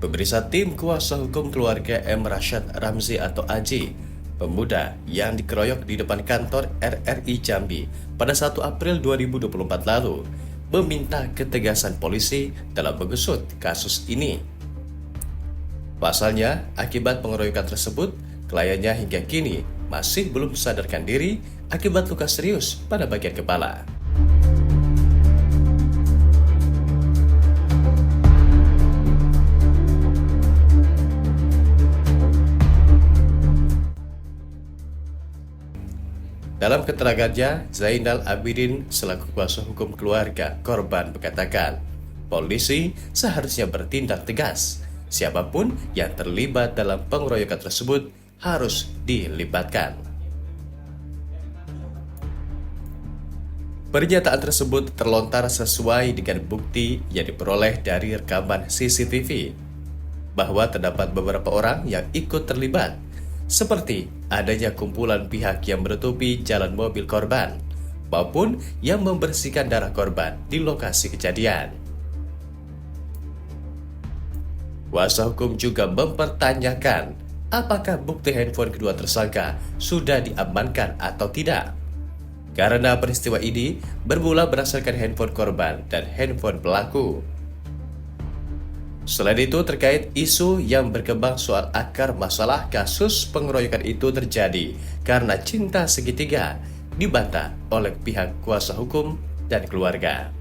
Pemirsa, tim kuasa hukum keluarga M. Rashad Ramzi atau Aji, pemuda yang dikeroyok di depan kantor RRI Jambi pada 1 April 2024 lalu, meminta ketegasan polisi dalam mengusut kasus ini. Pasalnya, akibat pengeroyokan tersebut, kliennya hingga kini masih belum sadarkan diri akibat luka serius pada bagian kepala. Dalam keterangannya, Zainal Abidin selaku kuasa hukum keluarga korban mengatakan, polisi seharusnya bertindak tegas. Siapapun yang terlibat dalam pengeroyokan tersebut harus dilibatkan. Pernyataan tersebut terlontar sesuai dengan bukti yang diperoleh dari rekaman CCTV, bahwa terdapat beberapa orang yang ikut terlibat, seperti adanya kumpulan pihak yang menutupi jalan mobil korban maupun yang membersihkan darah korban di lokasi kejadian. Kuasa hukum juga mempertanyakan apakah bukti handphone kedua tersangka sudah diamankan atau tidak, karena peristiwa ini bermula berdasarkan handphone korban dan handphone pelaku. Selain itu, terkait isu yang berkembang soal akar masalah kasus pengeroyokan itu terjadi karena cinta segitiga, dibantah oleh pihak kuasa hukum dan keluarga.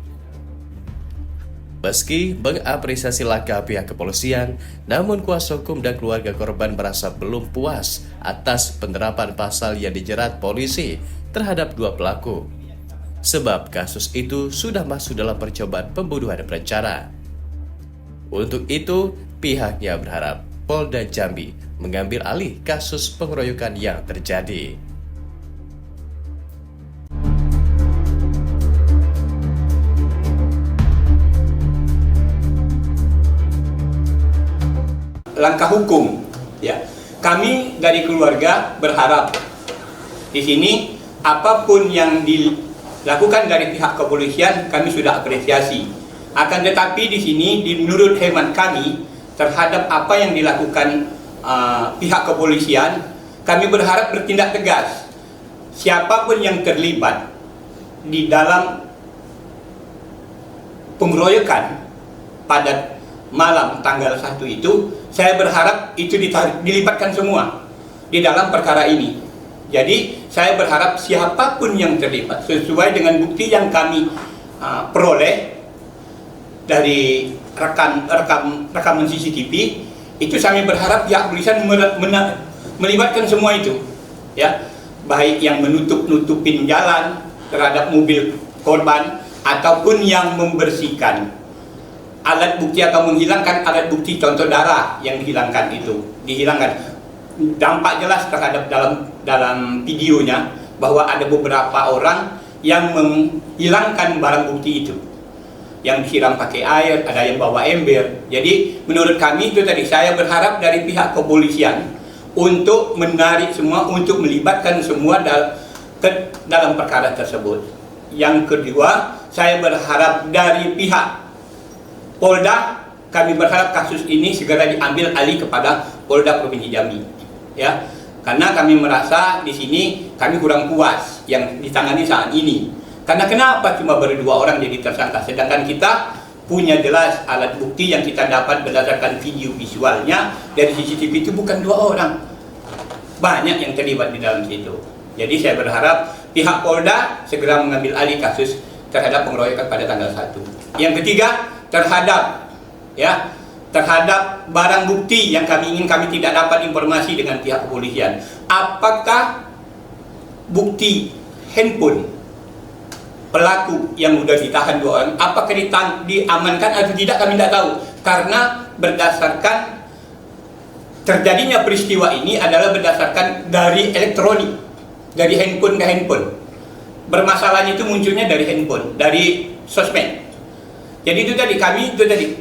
Meski mengapresiasi langkah pihak kepolisian, namun kuasa hukum dan keluarga korban merasa belum puas atas penerapan pasal yang dijerat polisi terhadap dua pelaku, sebab kasus itu sudah masuk dalam percobaan pembunuhan berencana. Untuk itu, pihaknya berharap Polda Jambi mengambil alih kasus pengeroyokan yang terjadi. Langkah hukum, ya. Kami dari keluarga berharap di sini apapun yang dilakukan dari pihak kepolisian kami sudah apresiasi. Akan tetapi di sini, menurut hemat kami terhadap apa yang dilakukan pihak kepolisian, kami berharap bertindak tegas. Siapapun yang terlibat di dalam pengeroyokan pada malam tanggal 1 itu, saya berharap itu dilibatkan semua di dalam perkara ini. Jadi saya berharap siapapun yang terlibat sesuai dengan bukti yang kami peroleh dari rekaman CCTV itu, kami berharap pihak kepolisian melibatkan semua itu, ya, baik yang nutupin jalan terhadap mobil korban ataupun yang membersihkan alat bukti atau menghilangkan alat bukti, contoh darah yang dihilangkan dampak jelas terhadap dalam videonya bahwa ada beberapa orang yang menghilangkan barang bukti itu, yang disiram pakai air, ada yang bawa ember. Jadi menurut kami itu tadi, saya berharap dari pihak kepolisian untuk menarik semua, untuk melibatkan semua dalam perkara tersebut. Yang kedua, saya berharap dari pihak Polda, kami berharap kasus ini segera diambil alih kepada Polda Provinsi Jambi, ya. Karena kami merasa di sini kami kurang puas yang ditangani saat ini. Karena kenapa cuma berdua orang jadi tersangka, sedangkan kita punya jelas alat bukti yang kita dapat berdasarkan video visualnya dari CCTV itu bukan 2 orang, banyak yang terlibat di dalam situ. Jadi saya berharap pihak Polda segera mengambil alih kasus terhadap pengeroyokan pada tanggal 1. Yang ketiga, terhadap barang bukti yang kami tidak dapat informasi dengan pihak kepolisian. Apakah bukti handphone pelaku yang sudah ditahan 2 orang, apakah diamankan atau tidak, kami tidak tahu. Karena berdasarkan terjadinya peristiwa ini adalah berdasarkan dari elektronik, dari handphone ke handphone. Bermasalahnya itu munculnya dari handphone, dari sosmed. Jadi itu tadi, kami itu tadi,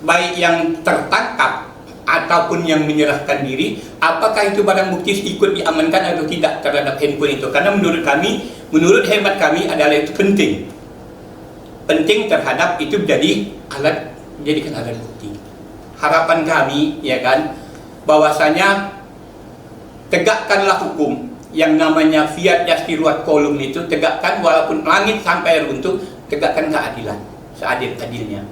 baik yang tertangkap ataupun yang menyerahkan diri, apakah itu barang bukti ikut diamankan atau tidak terhadap handphone itu. Karena menurut hemat kami adalah itu penting terhadap itu jadikan alat bukti. harapan kami ya kan, bahwasanya tegakkanlah hukum yang namanya fiat yastiruat kolum itu, tegakkan walaupun langit sampai runtuh, tegakkan keadilan seadil-adilnya.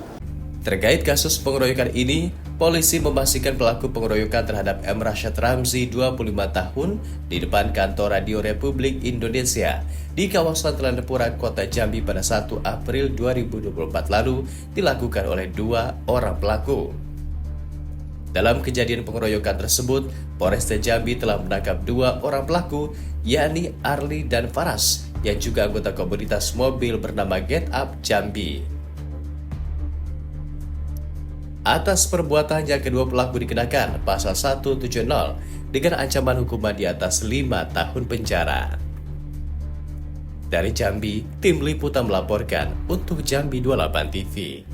Terkait kasus pengeroyokan ini, polisi memastikan pelaku pengeroyokan terhadap M. Rashad Ramzi 25 tahun di depan kantor Radio Republik Indonesia di kawasan Telanepura, Kota Jambi pada 1 April 2024 lalu dilakukan oleh 2 orang pelaku. Dalam kejadian pengeroyokan tersebut, Polresta Jambi telah menangkap 2 orang pelaku, yakni Arli dan Faras, yang juga anggota komunitas mobil bernama Get Up Jambi. Atas perbuatannya, kedua pelaku dikenakan pasal 170 dengan ancaman hukuman di atas 5 tahun penjara. Dari Jambi, tim liputan melaporkan untuk Jambi 28 TV.